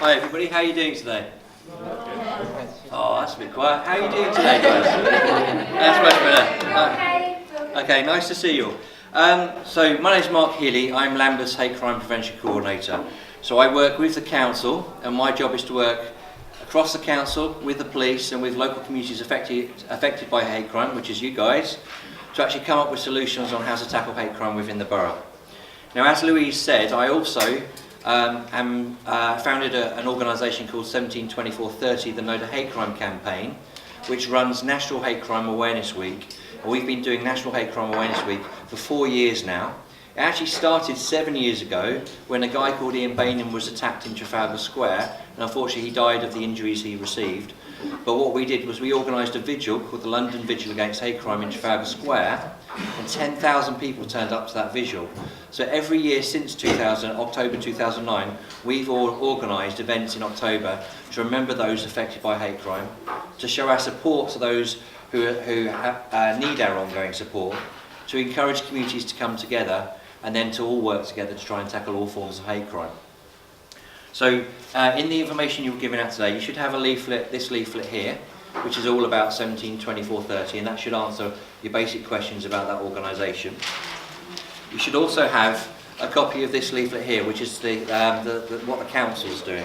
Hi everybody, how are you doing today? Oh, that's a bit quiet. How are you doing today, guys? That's much better. Okay, nice to see you all. So my name's Mark Healy. I'm Lambeth's Hate Crime Prevention Coordinator. So I work with the council, and my job is to work across the council with the police and with local communities affected by hate crime, which is you guys, to actually come up with solutions on how to tackle hate crime within the borough. Now, as Louise said, I also founded an organisation called 172430, the No to Hate Crime campaign, which runs National Hate Crime Awareness Week. And we've been doing National Hate Crime Awareness Week for 4 years now. It actually started 7 years ago when a guy called Ian Bainham was attacked in Trafalgar Square, and unfortunately he died of the injuries he received. But what we did was we organised a vigil called the London Vigil Against Hate Crime in Trafalgar Square, and 10,000 people turned up to that vigil. So every year since October 2009, we've organised events in October to remember those affected by hate crime, to show our support to those who need our ongoing support, to encourage communities to come together, and then to all work together to try and tackle all forms of hate crime. So in the information you were given out today, you should have a leaflet, this leaflet here, which is all about 172430, and that should answer your basic questions about that organisation. You should also have a copy of this leaflet here, which is what the council is doing.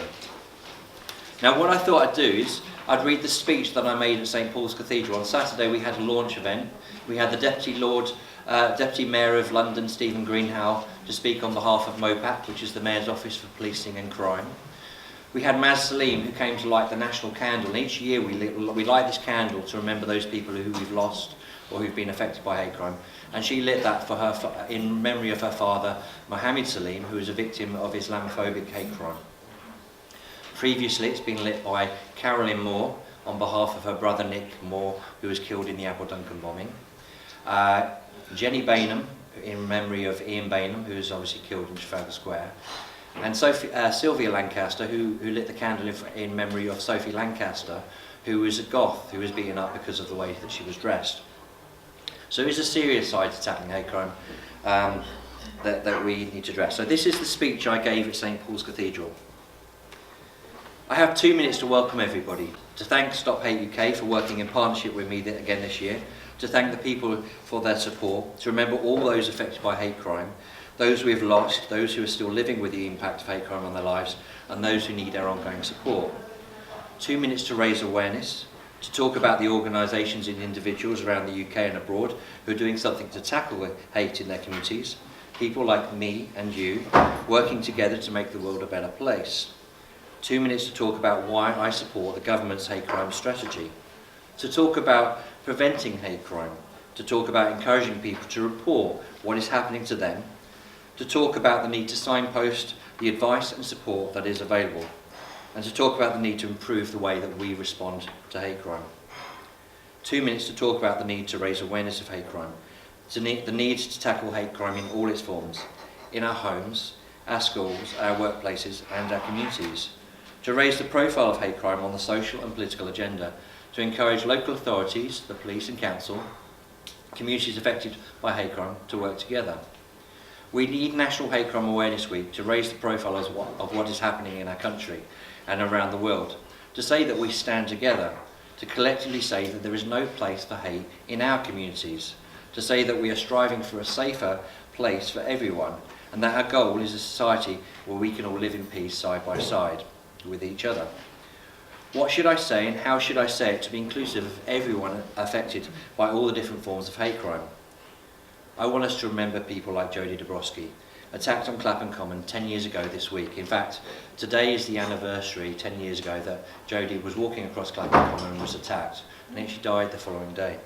Now, what I thought I'd do is I'd read the speech that I made at St Paul's Cathedral. On Saturday we had a launch event. We had the Deputy Mayor of London, Stephen Greenhow, to speak on behalf of MOPAC, which is the Mayor's Office for Policing and Crime. We had Maz Salim, who came to light the national candle, and each year we light this candle to remember those people who we've lost or who've been affected by hate crime. And she lit that for her in memory of her father, Mohammed Salim, who was a victim of Islamophobic hate crime. Previously, it's been lit by Carolyn Moore on behalf of her brother Nick Moore, who was killed in the Abu Duncan bombing. Jenny Bainham, in memory of Ian Bainham, who was obviously killed in Trafalgar Square. And Sylvia Lancaster, who lit the candle in memory of Sophie Lancaster, who was a goth who was beaten up because of the way that she was dressed. So there's a serious side to tackling hate crime that we need to address. So this is the speech I gave at St Paul's Cathedral. I have 2 minutes to welcome everybody, to thank Stop Hate UK for working in partnership with me again this year, to thank the people for their support, to remember all those affected by hate crime, those we've lost, those who are still living with the impact of hate crime on their lives, and those who need our ongoing support. 2 minutes to raise awareness, to talk about the organisations and individuals around the UK and abroad who are doing something to tackle the hate in their communities, people like me and you, working together to make the world a better place. 2 minutes to talk about why I support the government's hate crime strategy, to talk about preventing hate crime, to talk about encouraging people to report what is happening to them, to talk about the need to signpost the advice and support that is available, and to talk about the need to improve the way that we respond to hate crime. 2 minutes to talk about the need to raise awareness of hate crime, the need to tackle hate crime in all its forms, in our homes, our schools, our workplaces and our communities, to raise the profile of hate crime on the social and political agenda, to encourage local authorities, the police and council, communities affected by hate crime to work together. We need National Hate Crime Awareness Week to raise the profile of what is happening in our country and around the world, to say that we stand together, to collectively say that there is no place for hate in our communities, to say that we are striving for a safer place for everyone, and that our goal is a society where we can all live in peace side by side with each other. What should I say and how should I say it to be inclusive of everyone affected by all the different forms of hate crime? I want us to remember people like Jodie Dabrowski, attacked on Clapham Common 10 years ago this week. In fact, today is the anniversary 10 years ago that Jodie was walking across Clapham Common and was attacked, and then she died the following day.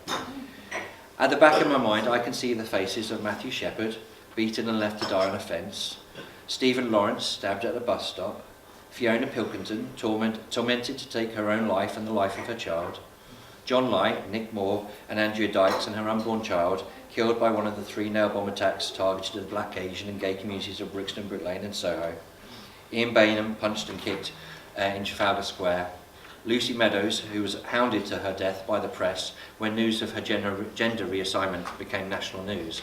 At the back of my mind, I can see the faces of Matthew Shepherd, beaten and left to die on a fence, Stephen Lawrence, stabbed at a bus stop, Fiona Pilkington, tormented to take her own life and the life of her child, John Light, Nick Moore and Andrea Dykes and her unborn child, killed by one of the 3 nail bomb attacks targeted at the black, Asian and gay communities of Brixton, Brick Lane and Soho, Ian Bainham, punched and kicked in Trafalgar Square, Lucy Meadows, who was hounded to her death by the press when news of her gender reassignment became national news,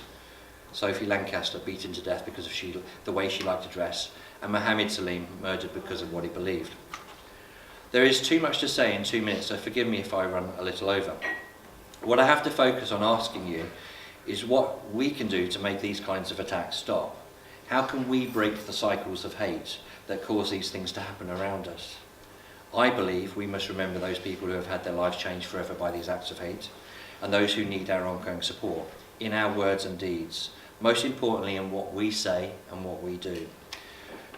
Sophie Lancaster beaten to death because of the way she liked to dress, and Mohammed Salim murdered because of what he believed. There is too much to say in 2 minutes, so forgive me if I run a little over. What I have to focus on asking you is what we can do to make these kinds of attacks stop. How can we break the cycles of hate that cause these things to happen around us? I believe we must remember those people who have had their lives changed forever by these acts of hate, and those who need our ongoing support, in our words and deeds, most importantly in what we say and what we do.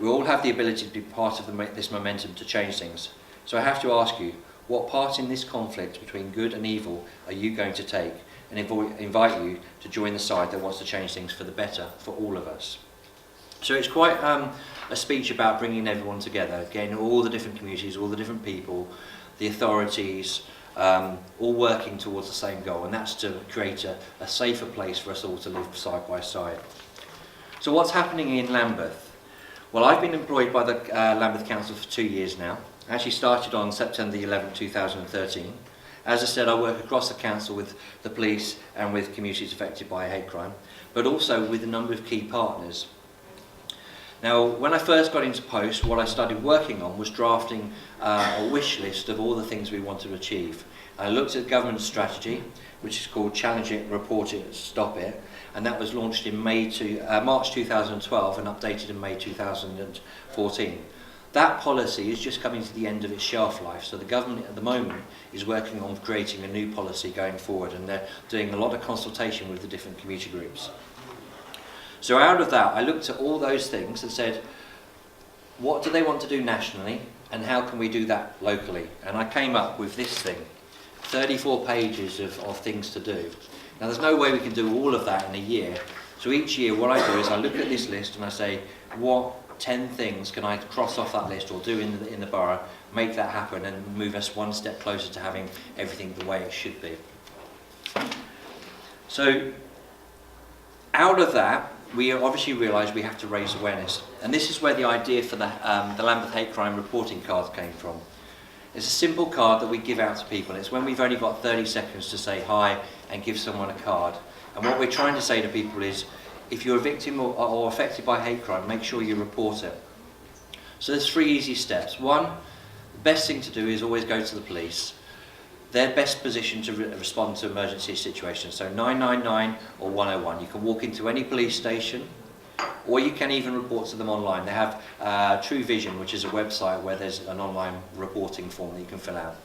We all have the ability to be part of this momentum to change things. So I have to ask you, what part in this conflict between good and evil are you going to take, and invite you to join the side that wants to change things for the better for all of us. So it's quite a speech about bringing everyone together, getting all the different communities, all the different people, the authorities, all working towards the same goal, and that's to create a safer place for us all to live side by side. So what's happening in Lambeth? Well, I've been employed by the Lambeth Council for 2 years now. I actually started on September the 11th, 2013. As I said, I work across the council with the police and with communities affected by hate crime, but also with a number of key partners. Now, when I first got into post, what I started working on was drafting a wish list of all the things we want to achieve. I looked at government strategy, which is called Challenge It, Report It, Stop It, and that was launched in March 2012 and updated in May 2014. That policy is just coming to the end of its shelf life, so the government at the moment is working on creating a new policy going forward, and they're doing a lot of consultation with the different community groups. So out of that, I looked at all those things and said, what do they want to do nationally, and how can we do that locally? And I came up with this thing, 34 pages of things to do. Now there's no way we can do all of that in a year, so each year what I do is I look at this list and I say, what 10 things can I cross off that list or do in the borough, make that happen and move us one step closer to having everything the way it should be. So out of that, we obviously realised we have to raise awareness, and this is where the idea for the Lambeth Hate Crime reporting card came from. It's a simple card that we give out to people. It's when we've only got 30 seconds to say hi and give someone a card, and what we're trying to say to people is, if you're a victim or affected by hate crime, make sure you report it. So there's 3 easy steps. 1, the best thing to do is always go to the police. They're best positioned to respond to emergency situations. So 999 or 101. You can walk into any police station, or you can even report to them online. They have True Vision, which is a website where there's an online reporting form that you can fill out.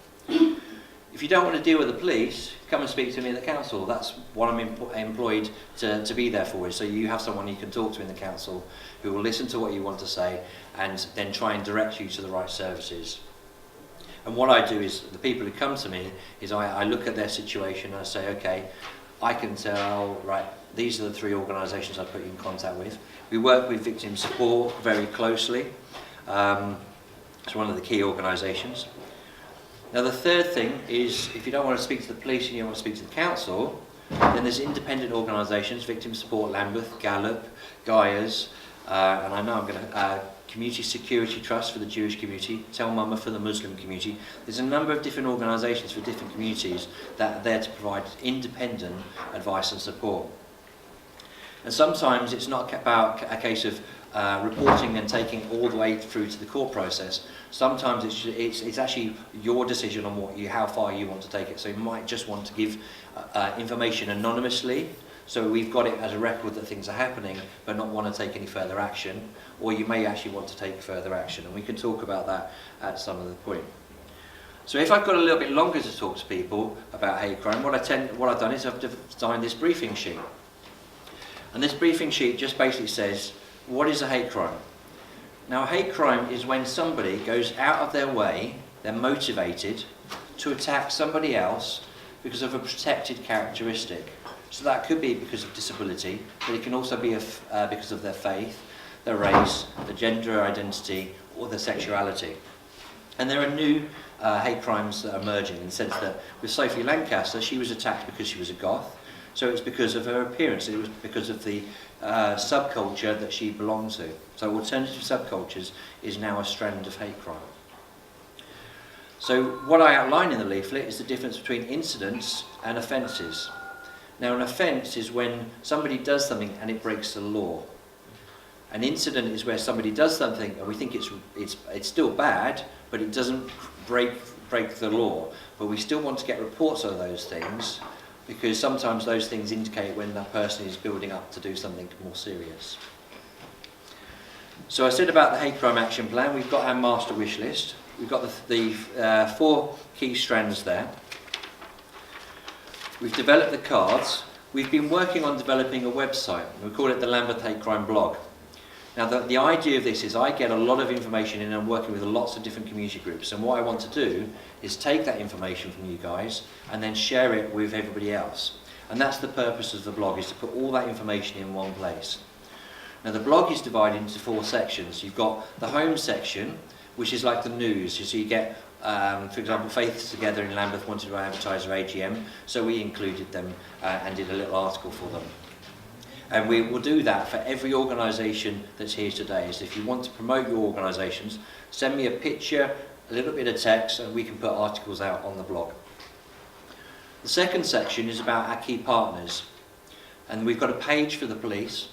If you don't want to deal with the police, come and speak to me at the council. That's what I'm employed to be there for. So you have someone you can talk to in the council who will listen to what you want to say and then try and direct you to the right services. And what I do is, the people who come to me, is I look at their situation and I say, okay, I can tell, right, these are the 3 organisations I put you in contact with. We work with victim support very closely. It's one of the key organisations. Now the third thing is, if you don't want to speak to the police and you want to speak to the council, then there's independent organisations, Victim Support Lambeth, Gallup, Gaia's, and I know I'm going to, Community Security Trust for the Jewish community, Tel Mama for the Muslim community. There's a number of different organisations for different communities that are there to provide independent advice and support. And sometimes it's not about a case of reporting and taking all the way through to the court process. Sometimes it's actually your decision on how far you want to take it. So you might just want to give information anonymously, so we've got it as a record that things are happening, but not want to take any further action. Or you may actually want to take further action, and we can talk about that at some of the point. So if I've got a little bit longer to talk to people about hate crime, what I've done is I've designed this briefing sheet. And this briefing sheet just basically says, what is a hate crime? Now, a hate crime is when somebody goes out of their way, they're motivated to attack somebody else because of a protected characteristic. So that could be because of disability, but it can also be because of their faith, their race, their gender identity, or their sexuality. And there are new hate crimes that are emerging, in the sense that with Sophie Lancaster, she was attacked because she was a goth. So it's because of her appearance, it was because of the subculture that she belonged to. So alternative subcultures is now a strand of hate crime. So what I outline in the leaflet is the difference between incidents and offences. Now, an offence is when somebody does something and it breaks the law. An incident is where somebody does something and we think it's still bad, but it doesn't break the law. But we still want to get reports of those things, because sometimes those things indicate when that person is building up to do something more serious. So I said about the hate crime action plan, we've got our master wish list. We've got the 4 key strands there. We've developed the cards. We've been working on developing a website. We call it the Lambeth Hate Crime blog. Now the idea of this is I get a lot of information in and I'm working with lots of different community groups, and what I want to do is take that information from you guys and then share it with everybody else. And that's the purpose of the blog, is to put all that information in one place. Now the blog is divided into 4 sections. You've got the home section, which is like the news. So you get, for example, Faiths Together in Lambeth wanted to advertise their AGM, so we included them and did a little article for them. And we will do that for every organisation that's here today. So if you want to promote your organisations, send me a picture, a little bit of text, and we can put articles out on the blog. The second section is about our key partners. And we've got a page for the police.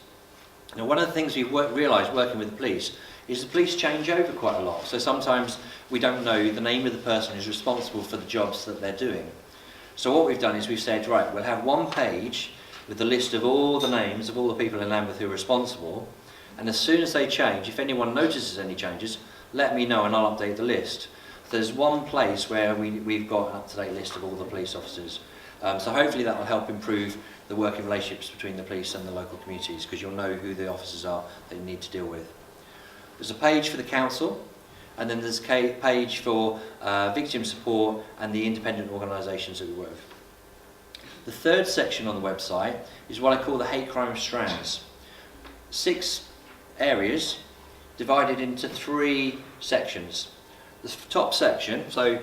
Now, one of the things we've realised working with the police is the police change over quite a lot. So sometimes we don't know the name of the person who's responsible for the jobs that they're doing. So what we've done is we've said, right, we'll have one page with the list of all the names of all the people in Lambeth who are responsible, and as soon as they change, if anyone notices any changes, let me know and I'll update the list. There's one place where we've got an up-to-date list of all the police officers. So hopefully that will help improve the working relationships between the police and the local communities, because you'll know who the officers are that you need to deal with. There's a page for the council, and then there's a page for victim support and the independent organisations that we work with. The third section on the website is what I call the hate crime strands. 6 areas divided into 3 sections. The top section, so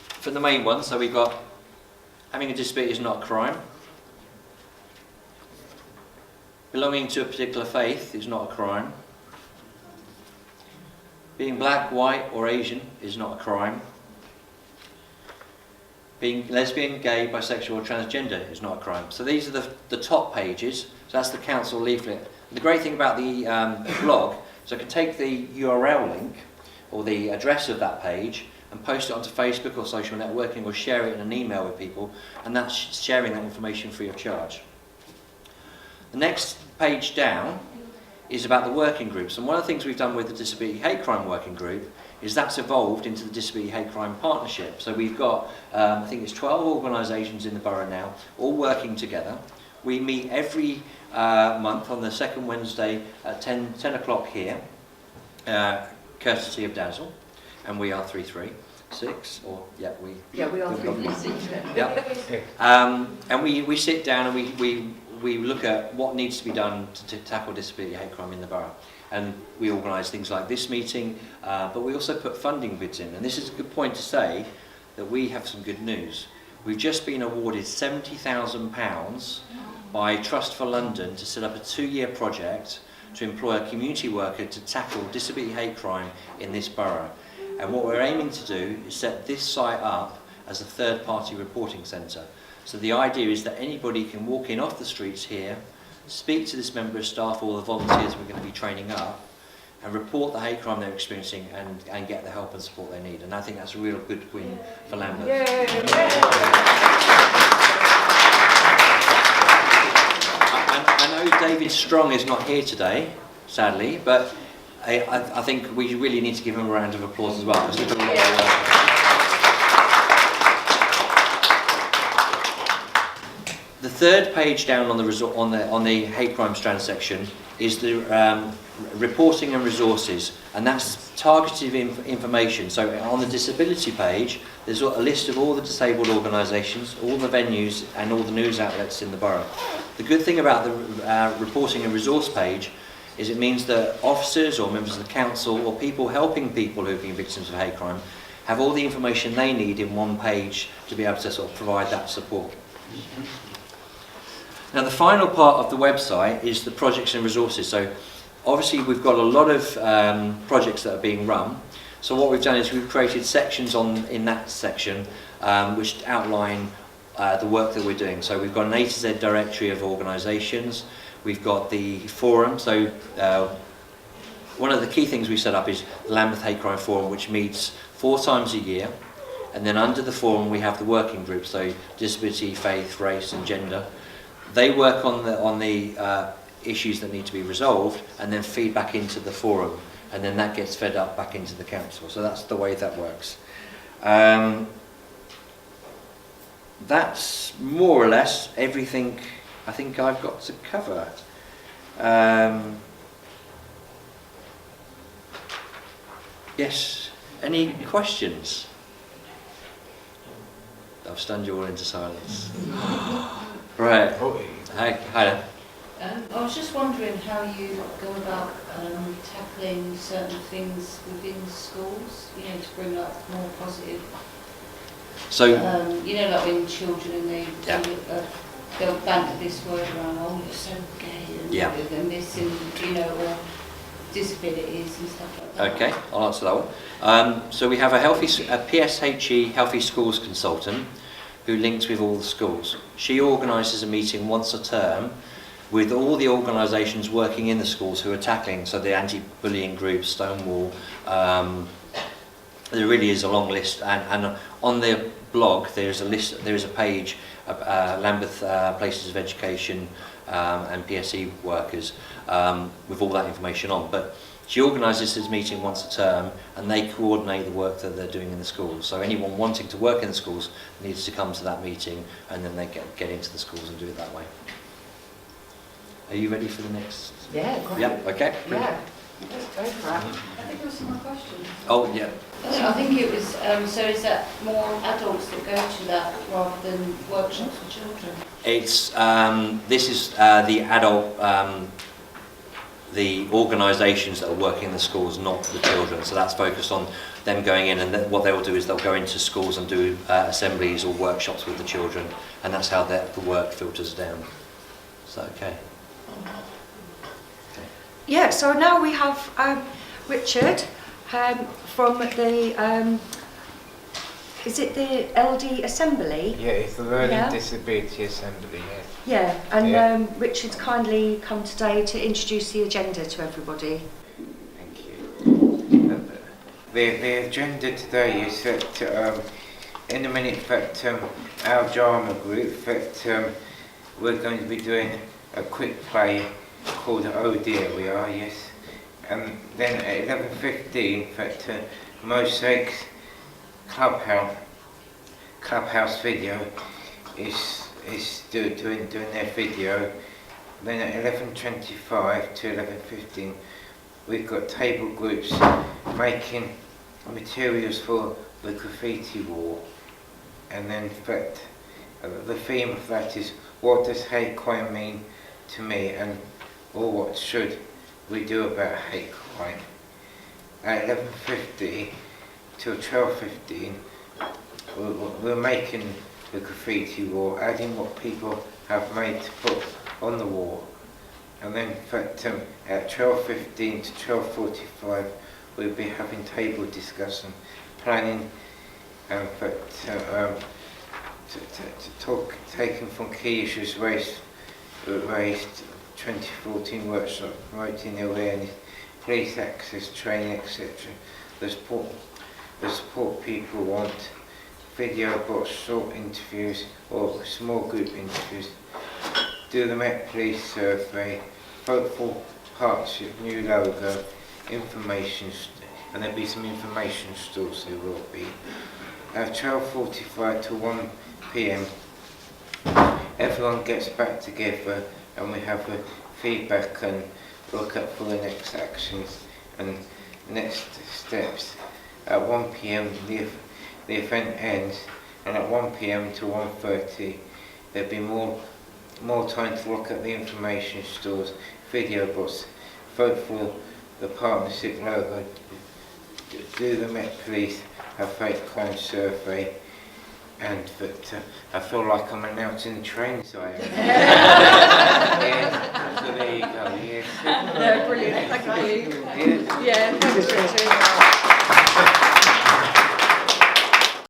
for the main one, so we've got having a dispute is not a crime. Belonging to a particular faith is not a crime. Being black, white or Asian is not a crime. Being lesbian, gay, bisexual or transgender is not a crime. So these are the top pages. So that's the council leaflet. And the great thing about the blog is I can take the URL link or the address of that page and post it onto Facebook or social networking, or share it in an email with people, and that's sharing that information free of charge. The next page down is about the working groups, and one of the things we've done with the Disability Hate Crime Working Group is that's evolved into the Disability Hate Crime Partnership. So we've got, I think it's 12 organisations in the borough now, all working together. We meet every month on the second Wednesday at 10 o'clock here, courtesy of Dazzle, and we are 336, or we are 336. Yeah. And we sit down and we look at what needs to be done to tackle disability hate crime in the borough. And we organise things like this meeting, but we also put funding bids in. And this is a good point to say that we have some good news. We've just been awarded £70,000 by Trust for London to set up a 2-year project to employ a community worker to tackle disability hate crime in this borough. And what we're aiming to do is set this site up as a third-party reporting centre. So the idea is that anybody can walk in off the streets here, speak to this member of staff or the volunteers we're going to be training up, and report the hate crime they're experiencing and get the help and support they need. And I think that's a real good win for Lambeth. I know David Strong is not here today, sadly, but I think we really need to give him a round of applause as well, because he's done a lot of work. The third page down on the hate crime strand section is the reporting and resources, and that's targeted information. So on the disability page, there's a list of all the disabled organisations, all the venues and all the news outlets in the borough. The good thing about the reporting and resource page is it means that officers or members of the council or people helping people who have been victims of hate crime have all the information they need in one page to be able to sort of provide that support. Now the final part of the website is the projects and resources. So obviously we've got a lot of projects that are being run. So what we've done is we've created sections in that section which outline the work that we're doing. So we've got an A to Z directory of organisations. We've got the forum. So one of the key things we set up is the Lambeth Hate Crime Forum, which meets 4 times a year. And then under the forum we have the working groups, so disability, faith, race and gender. They work on the issues that need to be resolved and then feed back into the forum, and then that gets fed up back into the council. So that's the way that works. That's more or less everything I think I've got to cover. Yes, any questions? I've stunned you all into silence. Right. Hi there. I was just wondering how you go about tackling certain things within schools, you know, to bring up more positive. So, you know, like when children and they'll banter this word around, oh, you're so gay, and this, and you know, or disabilities and stuff like that. Okay, I'll answer that one. So we have a PSHE Healthy Schools consultant who links with all the schools. She organises a meeting once a term with all the organisations working in the schools who are tackling, so the anti-bullying groups, Stonewall. There really is a long list, and on the blog there's a list. There is a page of Lambeth Places of Education and PSE workers with all that information on. But she organises this meeting once a term, and they coordinate the work that they're doing in the schools. So anyone wanting to work in the schools needs to come to that meeting, and then they get into the schools and do it that way. Are you ready for the next? Yeah, great. Yeah, okay. Yeah, let's go for it. I think there was some more questions. Oh, yeah. I think it was, so is that more adults that go to that rather than workshops for children? It's, this is the adult, the organisations that are working in the schools, not the children. So that's focused on them going in, and what they will do is they'll go into schools and do assemblies or workshops with the children, and that's how the work filters down. Is that okay? Yeah, so now we have Richard from the, is it the LD Assembly? Yeah, it's the Learning Disability Assembly, yes. Yeah, and Richard's kindly come today to introduce the agenda to everybody. Thank you. The agenda today is that, in a minute, that our drama group, that we're going to be doing a quick play called Oh Dear We Are, yes. And then at 11:15, that Mosaic's Clubhouse video is doing their video. Then at 11:25 to 11:15, we've got table groups making materials for the graffiti wall. And then that the theme of that is, what does hate crime mean to me, and or what should we do about hate crime? At 11:50 till 12:15, we're making the graffiti wall, adding what people have made to put on the wall. And then at 12:15 to 12:45, we'll be having table discussion, planning, taking from key issues raised 2014 workshop, promoting awareness, police access, training, etc. The support people want, video bots, short interviews or small group interviews. Do the Met Police survey, vote for partnership, new logo, information, and there'll be some information stalls there will be. At 12:45 to 1 PM, everyone gets back together and we have a feedback and look up for the next actions and next steps. At 1 PM the event ends, and at 1 PM to 1:30 there'll be more time to look at the information stores, video bots, vote for the partnership logo, do the Met Police, have hate crime survey, and that I feel like I'm announcing the trains I am. Yes, so there you go, yes. Yeah, brilliant, thank you. Yes. Yeah, thanks Richard.